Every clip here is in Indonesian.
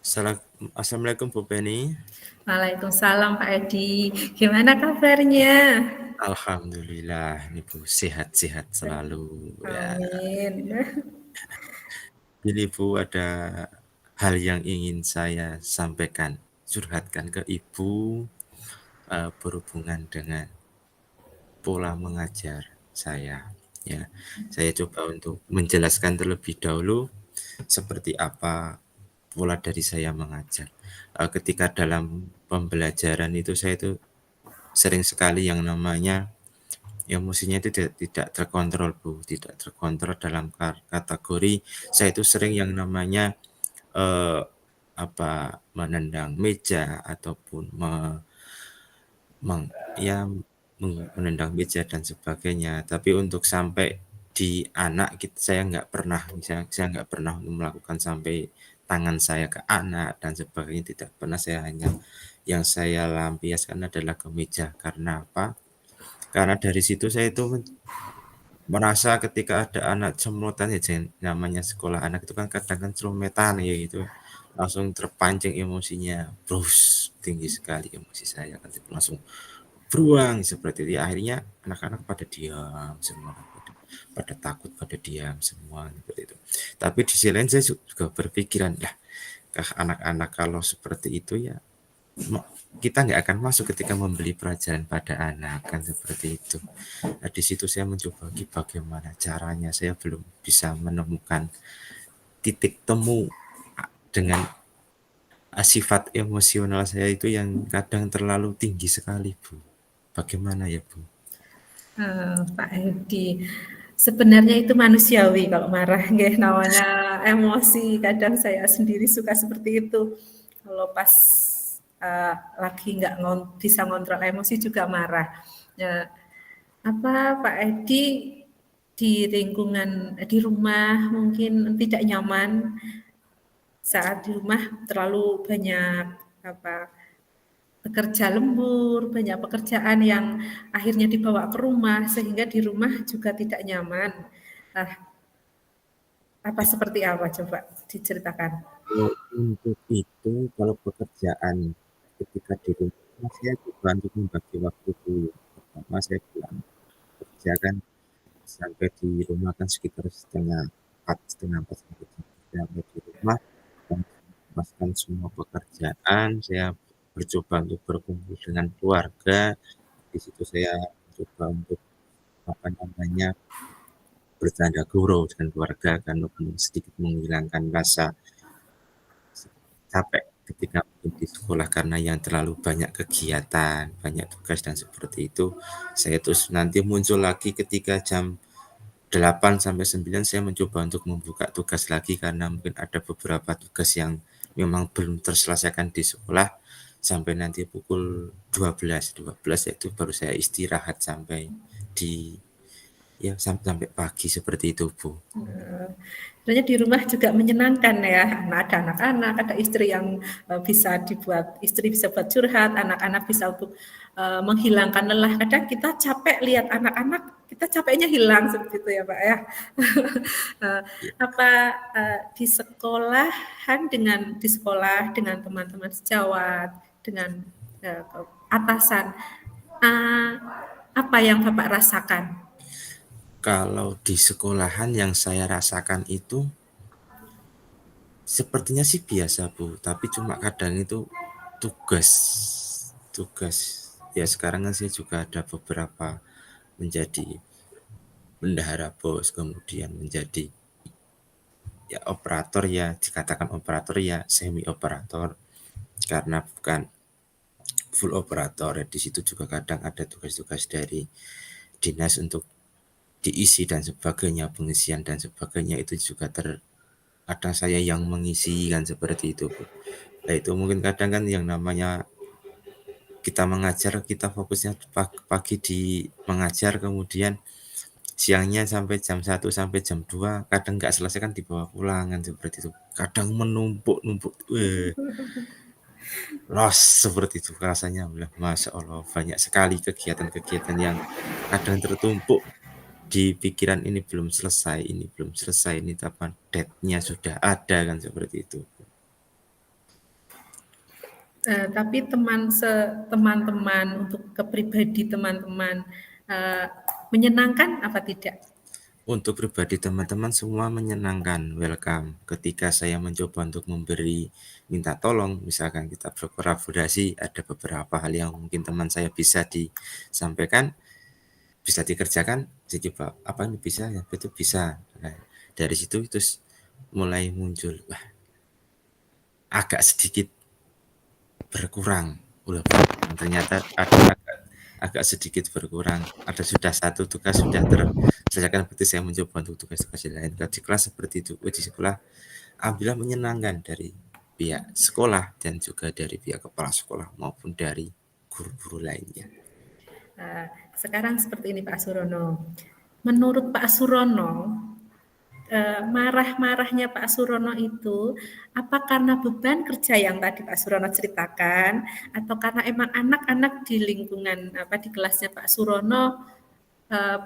Assalamualaikum Bu Penny. Waalaikumsalam Pak Edi. Gimana kabarnya? Alhamdulillah nih Bu, sehat-sehat selalu ya. Amin. Ini Bu ada hal yang ingin saya sampaikan, curhatkan ke Ibu berhubungan dengan pola mengajar saya. Ya, saya coba untuk menjelaskan terlebih dahulu seperti apa pola dari saya mengajar. Ketika dalam pembelajaran itu saya itu sering sekali yang namanya emosinya itu tidak terkontrol Bu, tidak terkontrol dalam kategori saya itu sering yang namanya eh, menendang meja ataupun meng, ya menendang meja dan sebagainya. Tapi untuk sampai di anak saya nggak pernah, misalnya saya nggak pernah melakukan sampai tangan saya ke anak dan sebagainya, tidak pernah. Saya hanya yang saya lampiaskan adalah ke meja. Karena apa? Karena dari situ saya itu merasa ketika ada anak cemotan ya, namanya sekolah anak itu kan kadang kan celometan ya gitu, langsung terpancing emosinya, brus tinggi sekali emosi saya kan langsung beruang seperti itu. Ya, akhirnya anak-anak pada diam semua, pada takut, pada diam semua seperti itu. Tapi di sisi lain saya juga berpikiran, lah anak-anak kalau seperti itu ya kita nggak akan masuk ketika membeli pelajaran pada anak kan seperti itu. Nah, di situ saya mencoba bagaimana caranya, saya belum bisa menemukan titik temu dengan sifat emosional saya itu yang kadang terlalu tinggi sekali Bu. Bagaimana ya Bu? Pak Edi, sebenarnya itu manusiawi kalau marah, nggih, namanya emosi. Kadang saya sendiri suka seperti itu. Kalau pas lagi nggak bisa ngontrol emosi juga marah. Ya, apa Pak Edi di lingkungan di rumah mungkin tidak nyaman saat di rumah terlalu banyak apa bekerja lembur, banyak pekerjaan yang akhirnya dibawa ke rumah sehingga di rumah juga tidak nyaman. Nah, apa seperti apa coba diceritakan? Untuk itu kalau pekerjaan ketika di rumah saya coba untuk membagi waktu dulu. Pertama saya pulang kerja kan sampai di rumah kan sekitar setengah empat sampai sampai di rumah dan melepaskan semua pekerjaan. Saya bercoba untuk berkumpul dengan keluarga. Di situ saya coba untuk apa namanya bercanda gurau dengan keluarga kan untuk sedikit menghilangkan rasa capek ketika di sekolah karena yang terlalu banyak kegiatan, banyak tugas dan seperti itu. Saya terus nanti muncul lagi ketika jam 8 sampai 9 saya mencoba untuk membuka tugas lagi karena mungkin ada beberapa tugas yang memang belum terselesaikan di sekolah sampai nanti pukul 12 itu baru saya istirahat sampai di sampai pagi seperti itu Bu. Sebenarnya di rumah juga menyenangkan ya, ada anak-anak, ada istri yang bisa dibuat, istri bisa buat curhat, anak-anak bisa untuk menghilangkan lelah. Kadang kita capek lihat anak-anak, kita capeknya hilang seperti itu ya Pak ya. Apa di sekolah dengan teman-teman sejawat, dengan atasan, uh, apa yang Bapak rasakan? Kalau di sekolahan yang saya rasakan itu sepertinya sih biasa Bu, tapi cuma kadang itu tugas tugas ya sekarang kan saya juga ada beberapa menjadi bendahara bos, kemudian menjadi ya operator, ya dikatakan operator ya semi operator karena bukan full operator ya. Di situ juga kadang ada tugas-tugas dari dinas untuk diisi dan sebagainya, pengisian dan sebagainya itu juga kadang saya yang mengisi kan seperti itu Bu. Nah, itu mungkin kadang kan yang namanya kita mengajar, kita fokusnya pagi di mengajar, kemudian siangnya sampai jam 1 sampai jam 2 kadang nggak selesai kan dibawa pulang kan seperti itu. Kadang menumpuk-numpuk, los seperti itu rasanya. Masya Allah banyak sekali kegiatan-kegiatan yang kadang tertumpuk di pikiran, ini belum selesai, ini belum selesai, ini kapan date-nya sudah ada kan seperti itu. Tapi teman-teman untuk ke pribadi teman-teman, menyenangkan apa tidak? Untuk pribadi teman-teman semua menyenangkan, welcome. Ketika saya mencoba untuk memberi minta tolong, misalkan kita berkolaborasi, ada beberapa hal yang mungkin teman saya bisa disampaikan, bisa dikerjakan, saya coba, apa ini bisa ya? Itu bisa. Nah, dari situ terus mulai muncul, wah, agak sedikit berkurang, udah berkurang. Ternyata agak sedikit berkurang. Ada sudah satu tugas sudah terselesaikan, berarti saya mencoba untuk tugas-tugas yang lain. Kalau di kelas seperti itu, di sekolah alhamdulillah menyenangkan dari pihak sekolah dan juga dari pihak kepala sekolah maupun dari guru-guru lainnya. Sekarang seperti ini Pak Surono. Menurut Pak Surono, marah-marahnya Pak Surono itu apa karena beban kerja yang tadi Pak Surono ceritakan, atau karena emang anak-anak di lingkungan di kelasnya Pak Surono uh,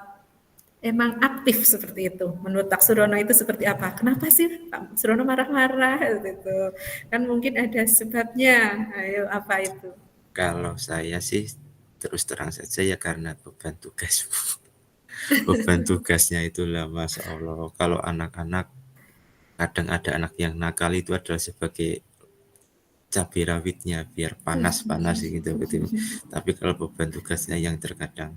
emang aktif seperti itu? Menurut Pak Surono itu seperti apa? Kenapa sih Pak Surono marah-marah gitu? Kan mungkin ada sebabnya. Ayo, apa itu? Kalau saya sih terus terang saja ya karena beban tugas. Beban tugasnya itulah Masya Allah. Kalau anak-anak, kadang ada anak yang nakal itu adalah sebagai cabai rawitnya biar panas-panas gitu, gitu. Tapi kalau beban tugasnya yang terkadang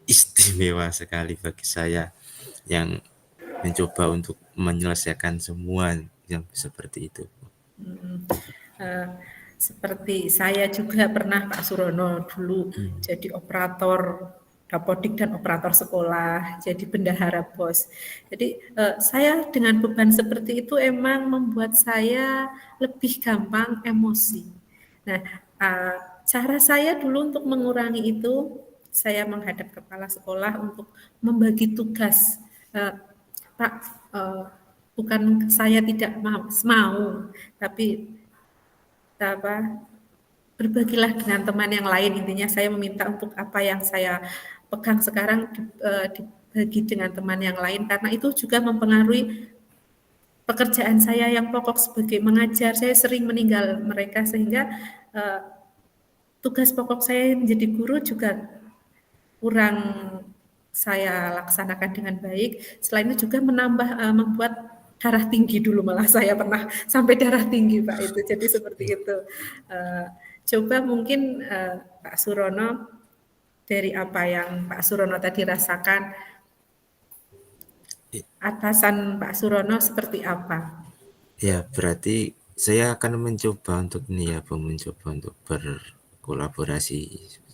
istimewa sekali bagi saya, yang mencoba untuk menyelesaikan semua yang seperti itu. Hmm. Uh, Seperti saya juga pernah Pak Surono dulu jadi operator dapodik dan operator sekolah, jadi bendahara BOS. Jadi saya dengan beban seperti itu emang membuat saya lebih gampang emosi. Nah, cara saya dulu untuk mengurangi itu, saya menghadap kepala sekolah untuk membagi tugas. Pak, bukan saya tidak mau, tapi apa, berbagilah dengan teman yang lain. Intinya saya meminta untuk apa yang saya pegang sekarang dibagi dengan teman yang lain, karena itu juga mempengaruhi pekerjaan saya yang pokok sebagai mengajar. Saya sering meninggal mereka, sehingga uh, tugas pokok saya menjadi guru juga kurang saya laksanakan dengan baik. Selain itu juga membuat darah tinggi dulu, malah saya pernah sampai darah tinggi Pak itu. Jadi seperti itu. Coba mungkin Pak Surono, dari apa yang Pak Surono tadi rasakan, atasan Pak Surono seperti apa? Ya, berarti saya akan mencoba untuk ini ya, Bung, mencoba untuk berkolaborasi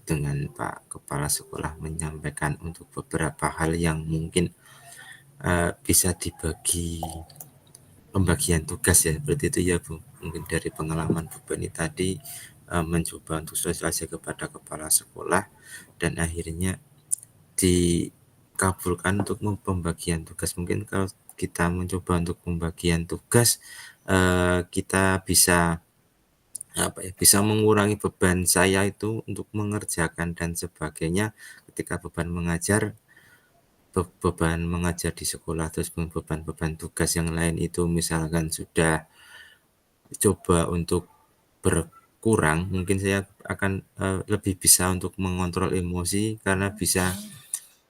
dengan Pak Kepala Sekolah, menyampaikan untuk beberapa hal yang mungkin bisa dibagi pembagian tugas ya, berarti itu ya, Bung. Mungkin dari pengalaman Bu Bani tadi mencoba untuk sosialisasi kepada kepala sekolah dan akhirnya dikabulkan untuk pembagian tugas. Mungkin kalau kita mencoba untuk pembagian tugas, kita bisa apa ya, bisa mengurangi beban saya itu untuk mengerjakan dan sebagainya. Ketika beban mengajar di sekolah, terus beban-beban tugas yang lain itu misalkan sudah coba untuk berkurang, mungkin saya akan lebih bisa untuk mengontrol emosi karena bisa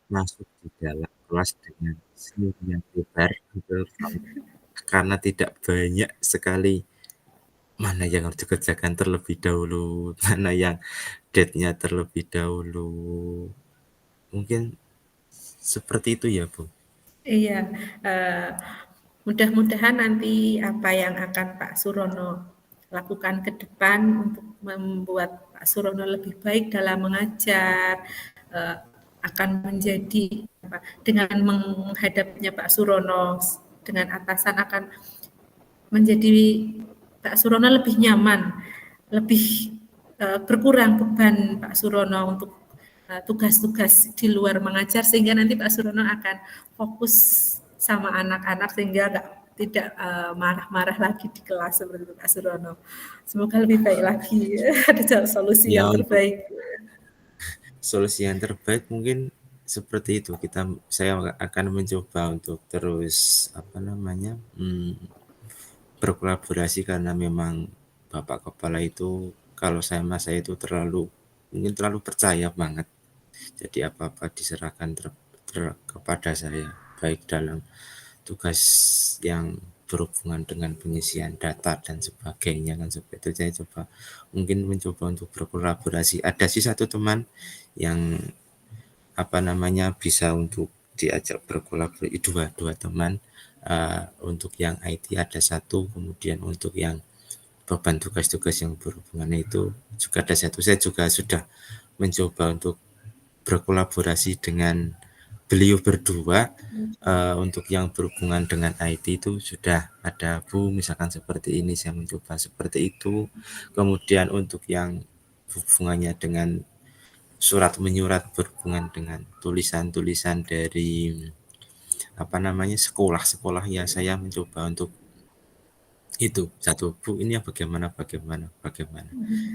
masuk di dalam kelas dengan senyum yang lebar gitu, karena tidak banyak sekali mana yang harus dikerjakan terlebih dahulu, mana yang date-nya terlebih dahulu. Mungkin seperti itu ya, Bu. Iya, uh, mudah-mudahan nanti apa yang akan Pak Surono lakukan ke depan untuk membuat Pak Surono lebih baik dalam mengajar, uh, akan menjadi dengan menghadapnya Pak Surono dengan atasan akan menjadi Pak Surono lebih nyaman, lebih berkurang beban Pak Surono untuk tugas-tugas di luar mengajar, sehingga nanti Pak Surono akan fokus sama anak-anak sehingga tidak marah-marah lagi di kelas seperti itu Pak Surono. Semoga lebih baik lagi, ada solusi Ya, yang untuk terbaik. solusi yang terbaik mungkin seperti itu. Saya akan mencoba untuk terus apa namanya berkolaborasi karena memang Bapak kepala itu kalau sama saya itu mungkin terlalu percaya banget. Jadi apa-apa diserahkan kepada saya, baik dalam tugas yang berhubungan dengan pengisian data dan sebagainya kan seperti itu. Saya mencoba untuk berkolaborasi. Ada sih satu teman yang bisa untuk diajak berkolaborasi, dua teman, untuk yang IT ada satu, kemudian untuk yang beban tugas-tugas yang berhubungan itu juga ada satu. Saya juga sudah mencoba untuk berkolaborasi dengan beliau berdua, untuk yang berhubungan dengan IT itu sudah ada, Bu, misalkan seperti ini, saya mencoba seperti itu. Kemudian untuk yang hubungannya dengan surat menyurat berhubungan dengan tulisan-tulisan dari sekolah-sekolah, ya saya mencoba untuk itu satu, Bu, ini ya bagaimana.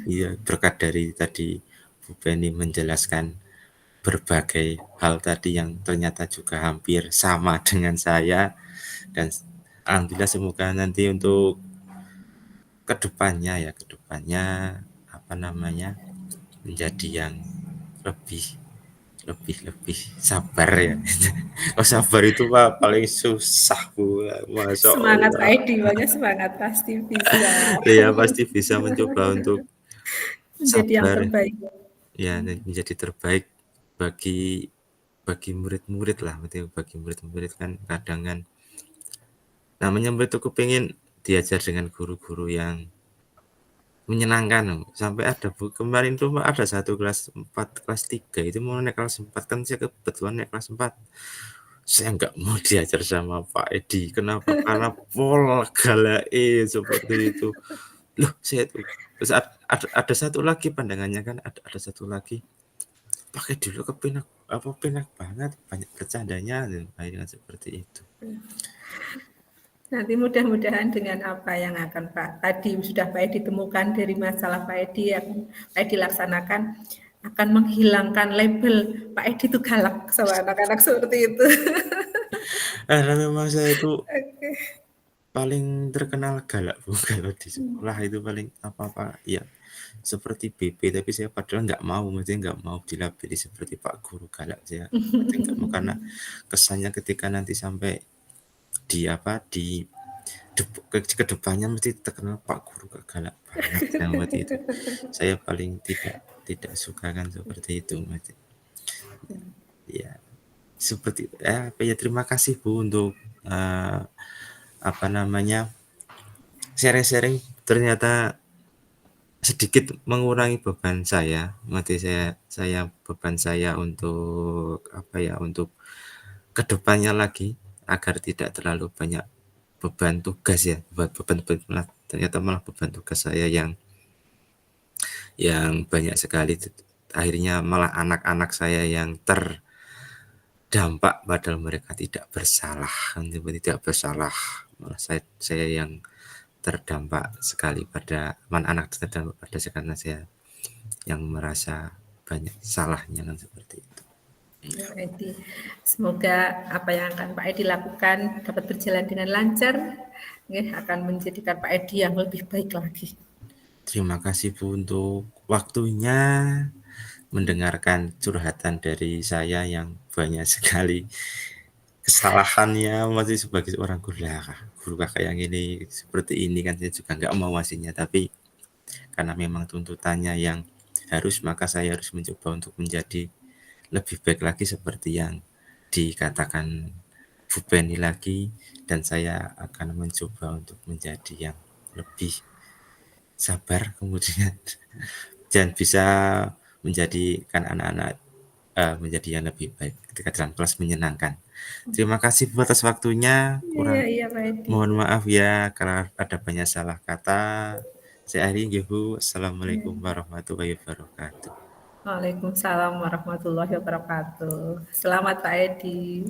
Iya, berkat dari tadi Bu Penny menjelaskan berbagai hal tadi yang ternyata juga hampir sama dengan saya, dan alhamdulillah semoga nanti untuk kedepannya menjadi yang lebih lebih sabar ya. Oh, sabar itu Pak paling susah, Bu. Masya Semangat Pak Allah. Edi, pokoknya semangat, pasti bisa Iya, pasti bisa mencoba untuk menjadi yang sabar terbaik. ya, dan menjadi terbaik bagi bagi murid-murid lah. Bagi murid-murid kan kadang kan namanya murid itu pengen diajar dengan guru-guru yang menyenangkan. Sampai ada, Bu, kemarin tuh ada satu kelas 3 itu mau naik kelas 4, kan saya kebetulan naik kelas 4. Saya nggak mau diajar sama Pak Edi. Kenapa? Karena pola galae seperti itu. Loh, saya tuh terus ada satu lagi pandangannya kan, ada satu lagi, pakai dulu penak banget, banyak bercandanya, dan akhirnya seperti itu. Nanti mudah-mudahan dengan apa yang akan sudah Pak Edi temukan dari masalah Pak Edi, Pak Edi laksanakan, akan menghilangkan label Pak Edi itu galak sama anak-anak seperti itu. Karena memang saya itu Oke. paling terkenal galak, Bu. Kalau di sekolah itu paling apa-apa ya seperti BP, tapi saya padahal nggak mau dilabeli seperti Pak Guru galak. Saya nggak mau, karena kesannya ketika nanti sampai di ke depannya mesti terkenal Pak Guru galak banget seperti itu. Saya paling tidak suka kan seperti itu, Mas. Ya, terima kasih, Bu, untuk eh, sharing-sharing, ternyata sedikit mengurangi beban saya. Berarti beban saya untuk untuk kedepannya lagi, agar tidak terlalu banyak beban tugas ya, ternyata malah beban tugas saya yang banyak sekali, akhirnya malah anak-anak saya yang terdampak padahal mereka tidak bersalah, malah saya yang terdampak sekali, anak terdampak pada karena saya yang merasa banyak salahnya kan seperti itu. Ya, Pak Edi. Semoga apa yang akan Pak Edi lakukan dapat berjalan dengan lancar, akan menjadikan Pak Edi yang lebih baik lagi. Terima kasih, Bu, untuk waktunya mendengarkan curhatan dari saya yang banyak sekali kesalahannya, masih sebagai seorang guru kakak yang ini seperti ini kan, saya juga nggak mau aslinya, tapi karena memang tuntutannya yang harus, maka saya harus mencoba untuk menjadi lebih baik lagi seperti yang dikatakan Bu Penny lagi, dan saya akan mencoba untuk menjadi yang lebih sabar, kemudian dan bisa menjadikan anak-anak menjadi yang lebih baik ketika dalam kelas menyenangkan. Terima kasih Bu atas waktunya. Iya, iya Pak Edi. Mohon maaf ya kalau ada banyak salah kata. Saya akhiri, Bu. Assalamualaikum Ya. warahmatullahi wabarakatuh. Waalaikumsalam warahmatullahi wabarakatuh. Selamat Pak Edi.